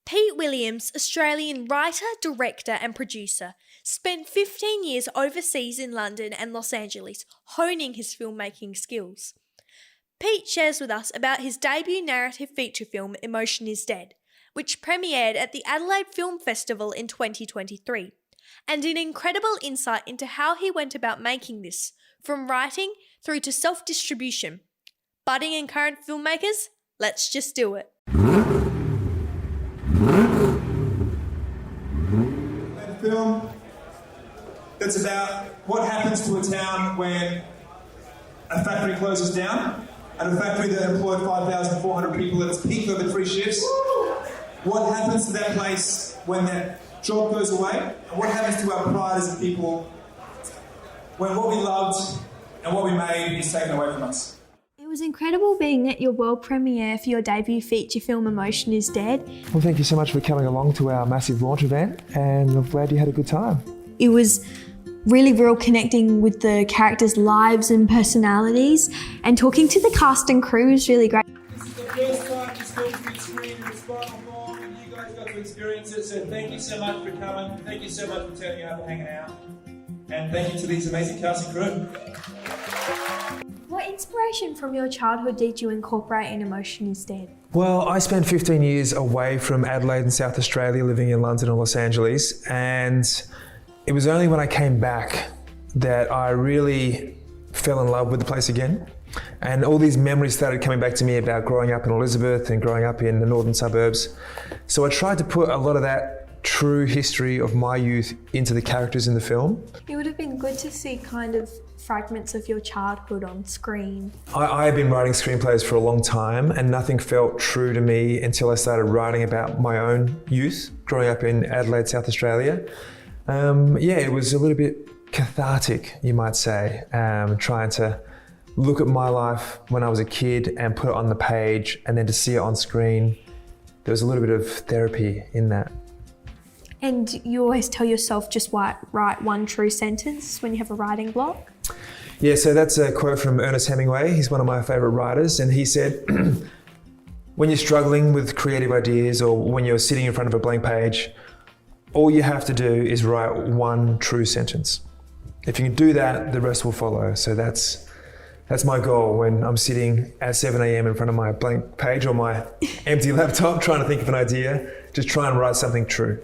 Pete Williams, Australian writer, director and producer, spent 15 years overseas in London and Los Angeles, honing his filmmaking skills. Pete shares with us about his debut narrative feature film, Emotion is Dead, which premiered at the Adelaide Film Festival in 2023, and an incredible insight into how he went about making this, from writing through to self-distribution. Budding and current filmmakers, let's just do it. A film that's about what happens to a town when a factory closes down, and a factory that employed 5,400 people at its peak over 3 shifts. What happens to that place when that job goes away? And what happens to our pride as a people when what we loved and what we made is taken away from us? It was incredible being at your world premiere for your debut feature film, Emotion is Dead. Well, thank you so much for coming along to our massive launch event, and I'm glad you had a good time. It was really real, connecting with the characters' lives and personalities, and talking to the cast and crew was really great. This is the first time this film's been screened in its final form, and you guys got to experience it, so thank you so much for coming. Thank you so much for turning up and hanging out. And thank you to these amazing cast and crew. What inspiration from your childhood did you incorporate in Emotion is Dead? Well, I spent 15 years away from Adelaide in South Australia, living in London and Los Angeles, and it was only when I came back that I really fell in love with the place again. And all these memories started coming back to me about growing up in Elizabeth and growing up in the northern suburbs. So I tried to put a lot of that true history of my youth into the characters in the film. It would have been good to see kind of fragments of your childhood on screen. I have been writing screenplays for a long time, and nothing felt true to me until I started writing about my own youth, growing up in Adelaide, South Australia. It was a little bit cathartic, you might say, trying to look at my life when I was a kid and put it on the page, and then to see it on screen. There was a little bit of therapy in that. And you always tell yourself just write one true sentence when you have a writing block? Yeah, so that's a quote from Ernest Hemingway. He's one of my favourite writers, and he said, when you're struggling with creative ideas or when you're sitting in front of a blank page, all you have to do is write one true sentence. If you can do that, the rest will follow. So that's my goal when I'm sitting at 7 a.m. in front of my blank page or my empty laptop trying to think of an idea, just try and write something true.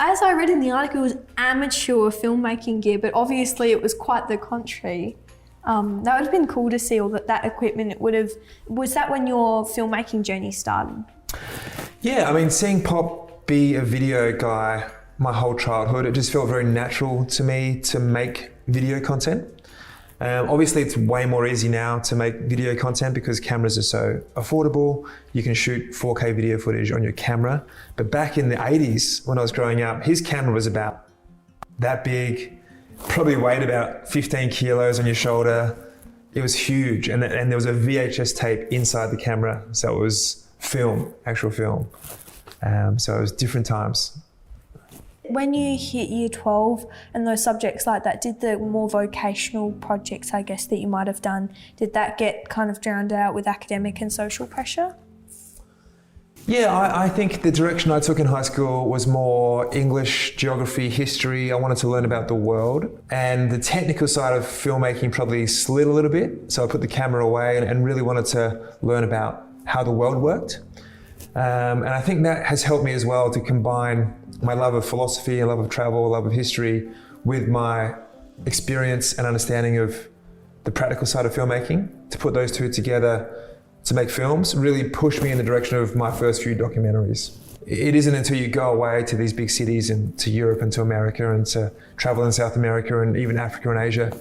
As I read in the article, it was amateur filmmaking gear, but obviously it was quite the contrary. That would have been cool to see all that equipment. Was that when your filmmaking journey started? Yeah, I mean, seeing Pop be a video guy my whole childhood, it just felt very natural to me to make video content. Obviously, it's way more easy now to make video content because cameras are so affordable. You can shoot 4K video footage on your camera. But back in the 80s, when I was growing up, his camera was about that big, probably weighed about 15 kilos on your shoulder. It was huge, and there was a VHS tape inside the camera, so it was film, actual film. So it was different times. When you hit year 12 and those subjects like that, did the more vocational projects, I guess, that you might have done, did that get kind of drowned out with academic and social pressure? Yeah, I think the direction I took in high school was more English, geography, history. I wanted to learn about the world. And the technical side of filmmaking probably slid a little bit. So I put the camera away and really wanted to learn about how the world worked. And I think that has helped me as well to combine my love of philosophy, a love of travel, a love of history with my experience and understanding of the practical side of filmmaking. To put those two together to make films really pushed me in the direction of my first few documentaries. It isn't until you go away to these big cities and to Europe and to America and to travel in South America and even Africa and Asia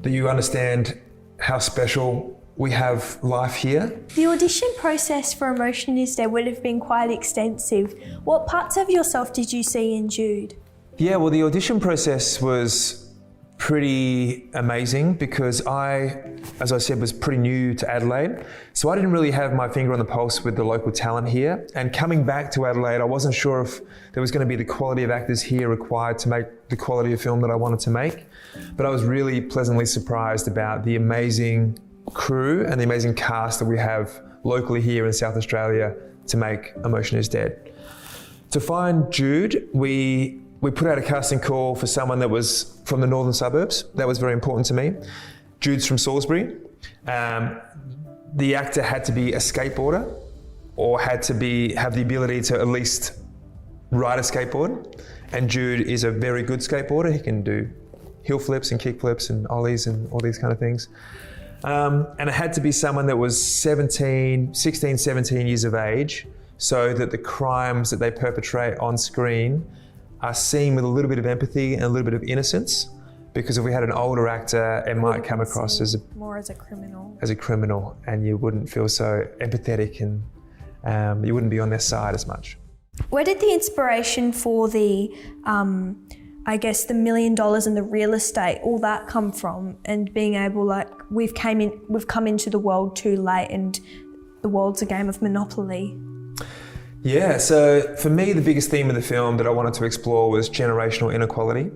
that you understand how special we have life here. The audition process for Emotion is Dead would have been quite extensive. What parts of yourself did you see in Jude? Yeah, well, the audition process was pretty amazing because I, as I said, was pretty new to Adelaide. So I didn't really have my finger on the pulse with the local talent here. And coming back to Adelaide, I wasn't sure if there was going to be the quality of actors here required to make the quality of film that I wanted to make. But I was really pleasantly surprised about the amazing crew and the amazing cast that we have locally here in South Australia to make Emotion is Dead. To find Jude, we put out a casting call for someone that was from the northern suburbs. That was very important to me. Jude's from Salisbury. The actor had to be a skateboarder or had to have the ability to at least ride a skateboard. And Jude is a very good skateboarder. He can do hill flips and kick flips and ollies and all these kind of things. And it had to be someone that was 16, 17 years of age, so that the crimes that they perpetrate on screen are seen with a little bit of empathy and a little bit of innocence. Because if we had an older actor, it might come across as more as a criminal. As a criminal, and you wouldn't feel so empathetic, and you wouldn't be on their side as much. Where did the inspiration for the, I guess, the $1 million and the real estate, all that come from? And being able, like, we've come into the world too late, and the world's a game of Monopoly. Yeah, so for me, the biggest theme of the film that I wanted to explore was generational inequality.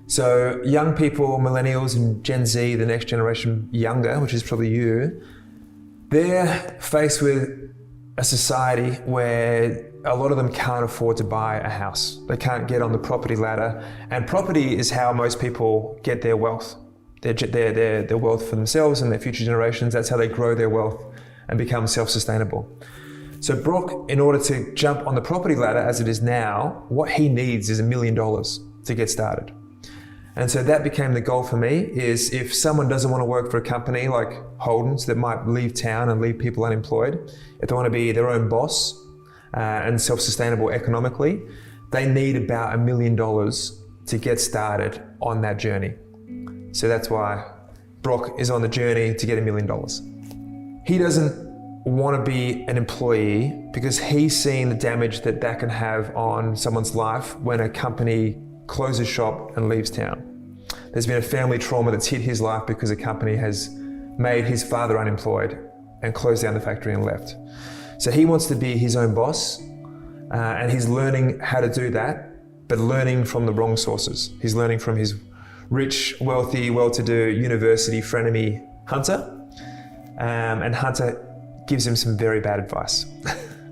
So young people, millennials and Gen Z, the next generation younger, which is probably you, they're faced with a society where a lot of them can't afford to buy a house. They can't get on the property ladder. And property is how most people get their wealth. Their wealth for themselves and their future generations. That's how they grow their wealth and become self-sustainable. So Brock, in order to jump on the property ladder as it is now, what he needs is $1 million to get started. And so that became the goal for me, is if someone doesn't want to work for a company like Holden's that might leave town and leave people unemployed, if they want to be their own boss and self-sustainable economically, they need about $1 million to get started on that journey. So that's why Brock is on the journey to get $1 million. He doesn't want to be an employee because he's seen the damage that can have on someone's life when a company closes shop and leaves town. There's been a family trauma that's hit his life because a company has made his father unemployed and closed down the factory and left. So he wants to be his own boss, and he's learning how to do that, but learning from the wrong sources. He's learning from his rich, wealthy, well-to-do university frenemy, Hunter, and Hunter gives him some very bad advice.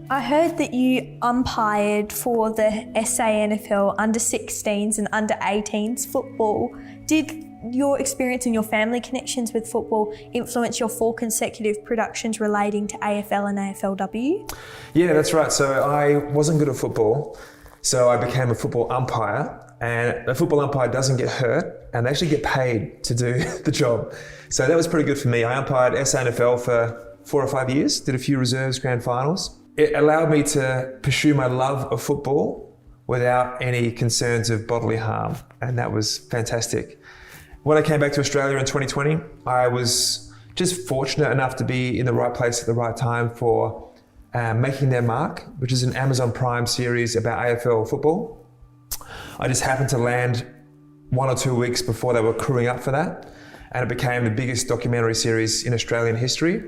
I heard that you umpired for the SANFL under 16s and under 18s football. Did your experience and your family connections with football influence your 4 consecutive productions relating to AFL and AFLW? Yeah, that's right. So I wasn't good at football, so I became a football umpire. And a football umpire doesn't get hurt, and they actually get paid to do the job. So that was pretty good for me. I umpired SANFL for 4 or 5 years, did a few reserves, grand finals. It allowed me to pursue my love of football without any concerns of bodily harm, and that was fantastic. When I came back to Australia in 2020, I was just fortunate enough to be in the right place at the right time for Making Their Mark, which is an Amazon Prime series about AFL football. I just happened to land 1 or 2 weeks before they were crewing up for that, and it became the biggest documentary series in Australian history.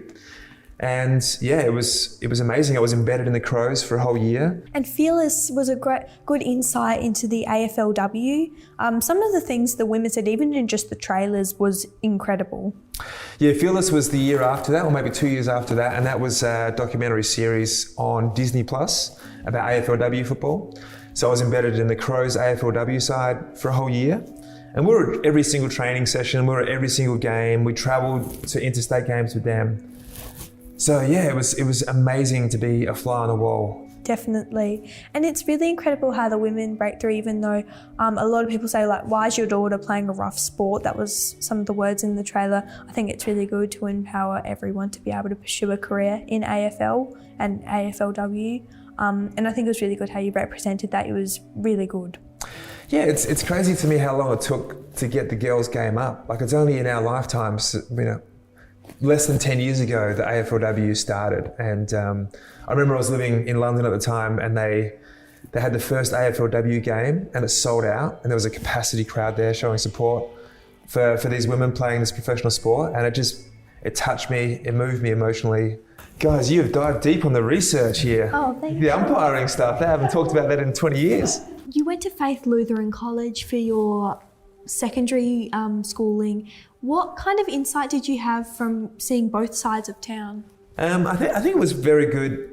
And yeah, it was amazing. I was embedded in the Crows for a whole year. And Fearless was a good insight into the AFLW. Some of the things the women said, even in just the trailers, was incredible. Yeah, Fearless was the year after that, or maybe 2 years after that, and that was a documentary series on Disney Plus about AFLW football. So I was embedded in the Crows AFLW side for a whole year. And we were at every single training session, we were at every single game, we travelled to interstate games with them. So yeah, it was amazing to be a fly on the wall. Definitely. And it's really incredible how the women break through, even though a lot of people say, like, why is your daughter playing a rough sport? That was some of the words in the trailer. I think it's really good to empower everyone to be able to pursue a career in AFL and AFLW. And I think it was really good how you represented that. It was really good. Yeah, it's crazy to me how long it took to get the girls' game up. Like, it's only in our lifetimes, less than 10 years ago, the AFLW started. And I remember I was living in London at the time, and they had the first AFLW game, and it sold out, and there was a capacity crowd there showing support for these women playing this professional sport. And it touched me, it moved me emotionally. Guys, you have dived deep on the research here. Oh, thank you. The umpiring stuff, they haven't talked about that in 20 years. You went to Faith Lutheran College for your secondary schooling. What kind of insight did you have from seeing both sides of town? I think it was very good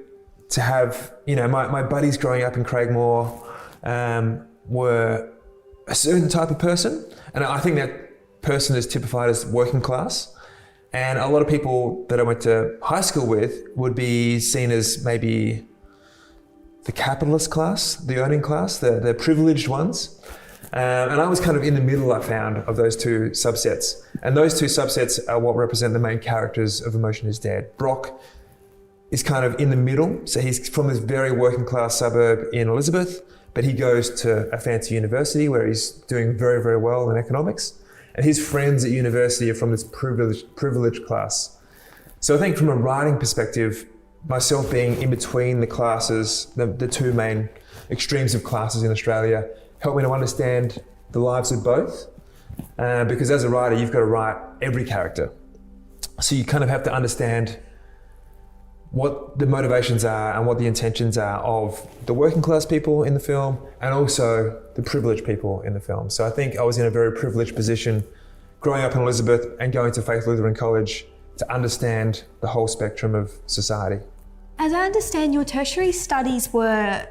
to have, my buddies growing up in Craigmore were a certain type of person. And I think that person is typified as working class. And a lot of people that I went to high school with would be seen as maybe the capitalist class, the earning class, the privileged ones. And I was kind of in the middle, I found, of those two subsets. And those two subsets are what represent the main characters of Emotion is Dead. Brock is kind of in the middle. So he's from this very working class suburb in Elizabeth, but he goes to a fancy university where he's doing very, very well in economics. And his friends at university are from this privileged class. So I think from a writing perspective, myself being in between the classes, the two main extremes of classes in Australia, helped me to understand the lives of both. Because as a writer, you've got to write every character. So you kind of have to understand what the motivations are and what the intentions are of the working class people in the film and also the privileged people in the film. So I think I was in a very privileged position growing up in Elizabeth and going to Faith Lutheran College to understand the whole spectrum of society. As I understand, your tertiary studies were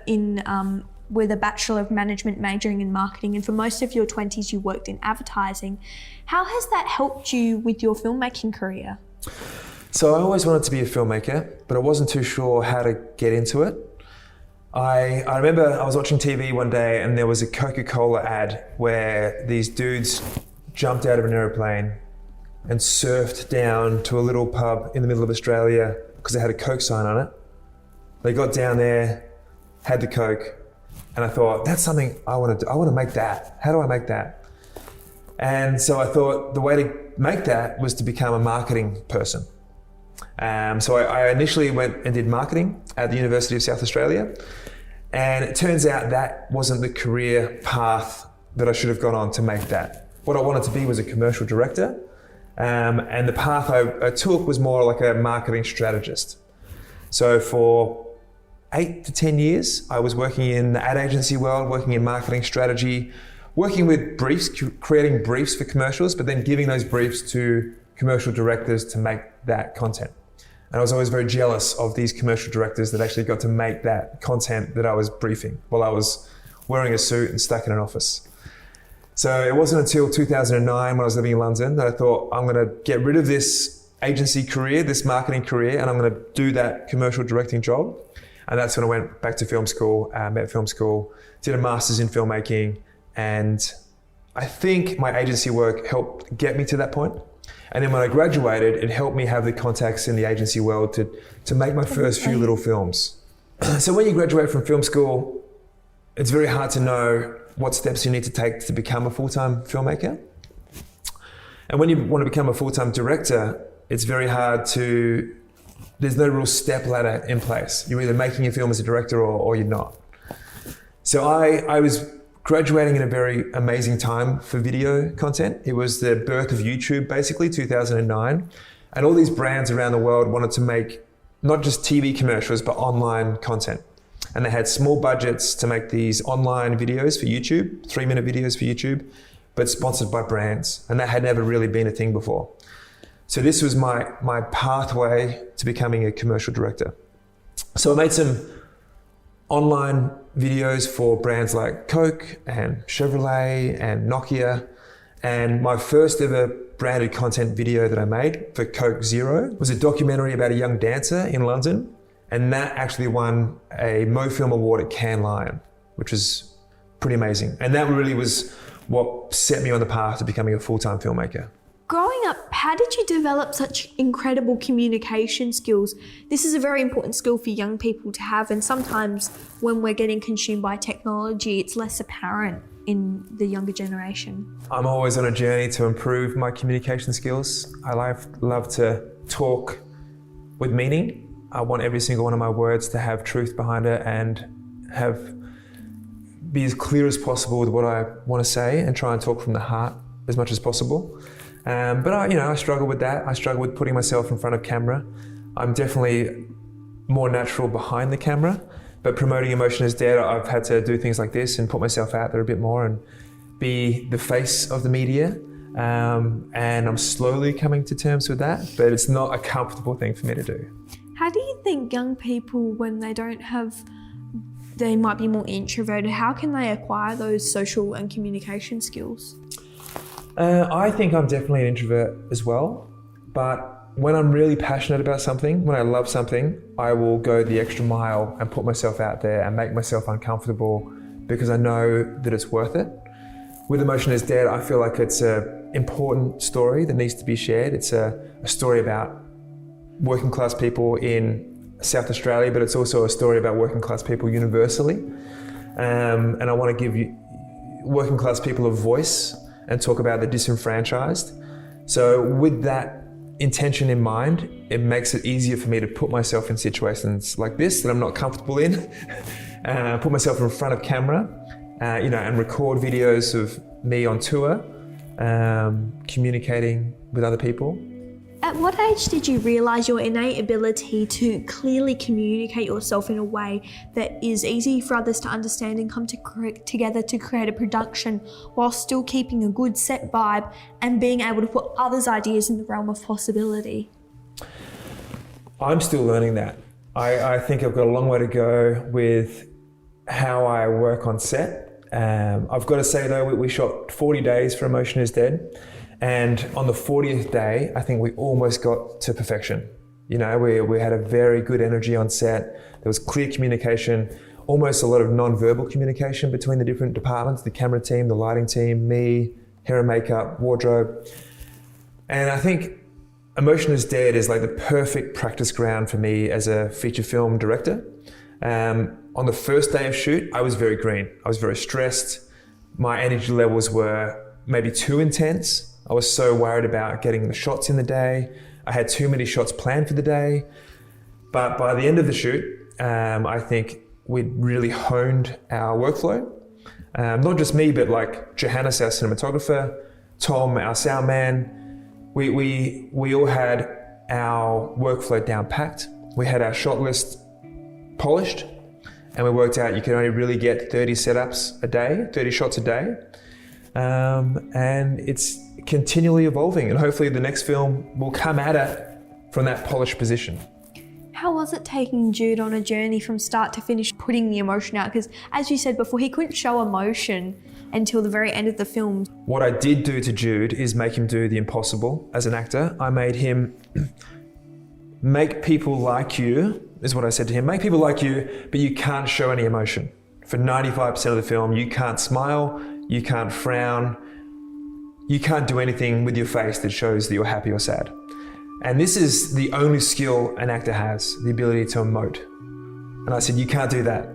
with a Bachelor of Management majoring in marketing, and for most of your 20s you worked in advertising. How has that helped you with your filmmaking career? So I always wanted to be a filmmaker, but I wasn't too sure how to get into it. I remember I was watching TV one day and there was a Coca-Cola ad where these dudes jumped out of an aeroplane and surfed down to a little pub in the middle of Australia because they had a Coke sign on it. They got down there, had the Coke, and I thought, that's something I want to do. I want to make that. How do I make that? And so I thought the way to make that was to become a marketing person. So I initially went and did marketing at the University of South Australia. And it turns out that wasn't the career path that I should have gone on to make that. What I wanted to be was a commercial director. And the path I took was more like a marketing strategist. So for 8 to 10 years, I was working in the ad agency world, working in marketing strategy, working with briefs, creating briefs for commercials, but then giving those briefs to commercial directors to make that content. And I was always very jealous of these commercial directors that actually got to make that content that I was briefing while I was wearing a suit and stuck in an office. So it wasn't until 2009 when I was living in London that I thought, I'm going to get rid of this agency career, this marketing career, and I'm going to do that commercial directing job. And that's when I went back to film school, Met Film School, did a master's in filmmaking, and I think my agency work helped get me to that point. And then when I graduated, it helped me have the contacts in the agency world to make my first few little films. So when you graduate from film school, it's very hard to know what steps you need to take to become a full-time filmmaker. And when you want to become a full-time director, it's very hard to, there's no real step ladder in place. You're either making a film as a director or you're not. So I was graduating in a very amazing time for video content. It was the birth of YouTube, basically, 2009. And all these brands around the world wanted to make not just TV commercials, but online content. And they had small budgets to make these online videos for YouTube, 3-minute videos for YouTube, but sponsored by brands. And that had never really been a thing before. So this was my pathway to becoming a commercial director. So I made some online videos for brands like Coke and Chevrolet and Nokia. And my first ever branded content video that I made for Coke Zero was a documentary about a young dancer in London. And that actually won a MoFilm Award at Cannes Lion, which was pretty amazing. And that really was what set me on the path to becoming a full-time filmmaker. Growing up, how did you develop such incredible communication skills? This is a very important skill for young people to have, and sometimes when we're getting consumed by technology, it's less apparent in the younger generation. I'm always on a journey to improve my communication skills. I love to talk with meaning. I want every single one of my words to have truth behind it and be as clear as possible with what I want to say and try and talk from the heart as much as possible. But I struggle with that. I struggle with putting myself in front of camera. I'm definitely more natural behind the camera, but promoting Emotion is Dead, I've had to do things like this and put myself out there a bit more and be the face of the media. And I'm slowly coming to terms with that, but it's not a comfortable thing for me to do. How do you think think young people, when they might be more introverted, how can they acquire those social and communication skills? I think I'm definitely an introvert as well, but when I'm really passionate about something, when I love something, I will go the extra mile and put myself out there and make myself uncomfortable because I know that it's worth it. With Emotion is Dead, I feel like it's an important story that needs to be shared. It's a story about working class people in South Australia, but it's also a story about working class people universally. And I want to give working class people a voice and talk about the disenfranchised. So with that intention in mind, it makes it easier for me to put myself in situations like this that I'm not comfortable in, put myself in front of camera, and record videos of me on tour, communicating with other people. At what age did you realise your innate ability to clearly communicate yourself in a way that is easy for others to understand and come together to create a production while still keeping a good set vibe and being able to put others' ideas in the realm of possibility? I'm still learning that. I think I've got a long way to go with how I work on set. I've got to say though, we shot 40 days for Emotion is Dead. And on the 40th day, I think we almost got to perfection. We had a very good energy on set. There was clear communication, almost a lot of non-verbal communication between the different departments, the camera team, the lighting team, me, hair and makeup, wardrobe. And I think Emotion is Dead is like the perfect practice ground for me as a feature film director. On the first day of shoot, I was very green. I was very stressed. My energy levels were maybe too intense. I was so worried about getting the shots in the day. I had too many shots planned for the day. But by the end of the shoot, I think we'd really honed our workflow. Not just me, but like Johannes, our cinematographer, Tom, our sound man. We all had our workflow down packed. We had our shot list polished, and we worked out you can only really get 30 setups a day, 30 shots a day. And it's continually evolving, and hopefully the next film will come at it from that polished position. How was it taking Jude on a journey from start to finish, putting the emotion out? Because as you said before, he couldn't show emotion until the very end of the film. What I did do to Jude is make him do the impossible as an actor. I made him make people like you, is what I said to him. Make people like you, but you can't show any emotion. For 95% of the film, you can't smile, you can't frown, you can't do anything with your face that shows that you're happy or sad. And this is the only skill an actor has, the ability to emote. And I said, you can't do that.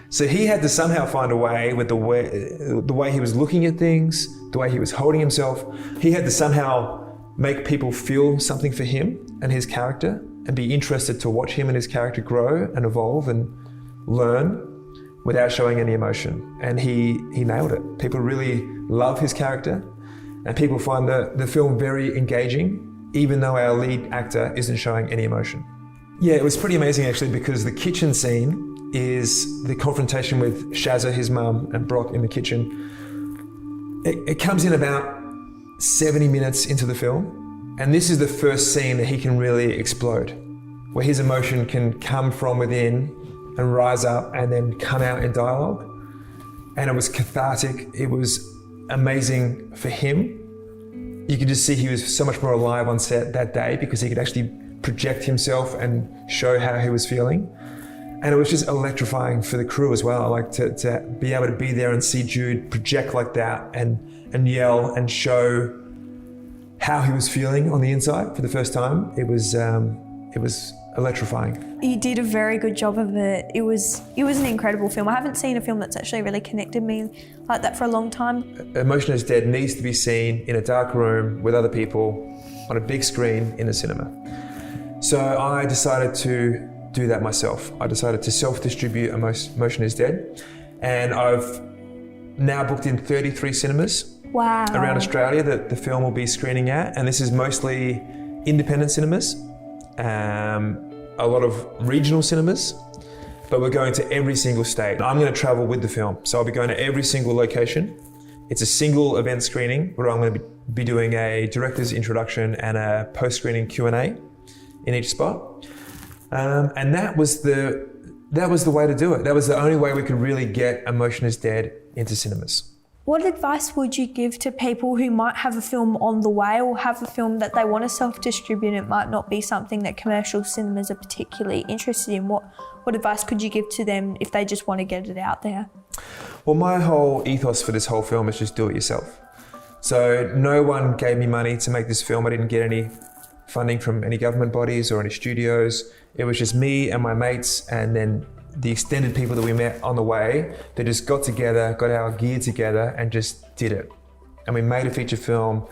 So he had to somehow find a way with the way he was looking at things, the way he was holding himself. He had to somehow make people feel something for him and his character and be interested to watch him and his character grow and evolve and learn without showing any emotion. And he nailed it. People really love his character, and people find the film very engaging, even though our lead actor isn't showing any emotion. Yeah, it was pretty amazing actually, because the kitchen scene is the confrontation with Shazza, his mum, and Brock in the kitchen. It comes in about 70 minutes into the film, and this is the first scene that he can really explode, where his emotion can come from within and rise up and then come out in dialogue. And it was cathartic. It was amazing for him. You could just see he was so much more alive on set that day because he could actually project himself and show how he was feeling. And it was just electrifying for the crew as well, like to be able to be there and see Jude project like that and yell and show how he was feeling on the inside for the first time. It was electrifying. You did a very good job of it. It was an incredible film. I haven't seen a film that's actually really connected me like that for a long time. Emotion is Dead needs to be seen in a dark room with other people on a big screen in a cinema. So I decided to do that myself. I decided to self-distribute Emotion is Dead, and I've now booked in 33 cinemas around Australia that the film will be screening at, and this is mostly independent cinemas. A lot of regional cinemas, but we're going to every single state. I'm going to travel with the film, so I'll be going to every single location. It's a single event screening where I'm going to be doing a director's introduction and a post-screening Q&A in each spot. And that was the way to do it. That was the only way we could really get Emotion is Dead into cinemas. What advice would you give to people who might have a film on the way or have a film that they want to self-distribute? It might not be something that commercial cinemas are particularly interested in. What advice could you give to them if they just want to get it out there? Well, my whole ethos for this whole film is just do it yourself. So no one gave me money to make this film. I didn't get any funding from any government bodies or any studios. It was just me and my mates, and then the extended people that we met on the way. They just got together, got our gear together and just did it. And we made a feature film,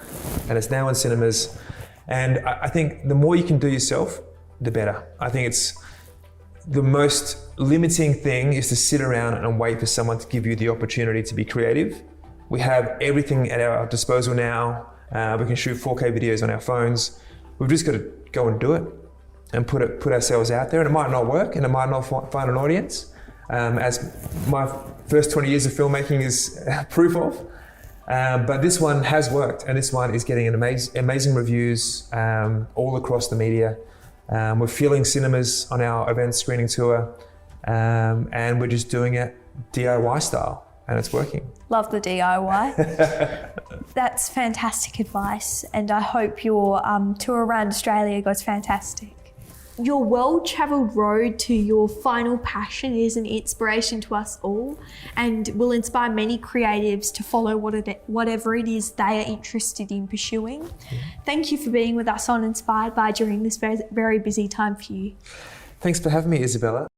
and it's now in cinemas. And I think the more you can do yourself, the better. I think it's the most limiting thing is to sit around and wait for someone to give you the opportunity to be creative. We have everything at our disposal now. We can shoot 4K videos on our phones. We've just got to go and do it and put ourselves out there. And it might not work, and it might not find an audience, as my first 20 years of filmmaking is proof of. But this one has worked, and this one is getting amazing reviews all across the media. We're filling cinemas on our event screening tour, and we're just doing it DIY style, and it's working. Love the DIY. That's fantastic advice, and I hope your tour around Australia goes fantastic. Your well-travelled road to your final passion is an inspiration to us all and will inspire many creatives to follow whatever it is they are interested in pursuing. Thank you for being with us on Inspired By during this very busy time for you. Thanks for having me, Isabella.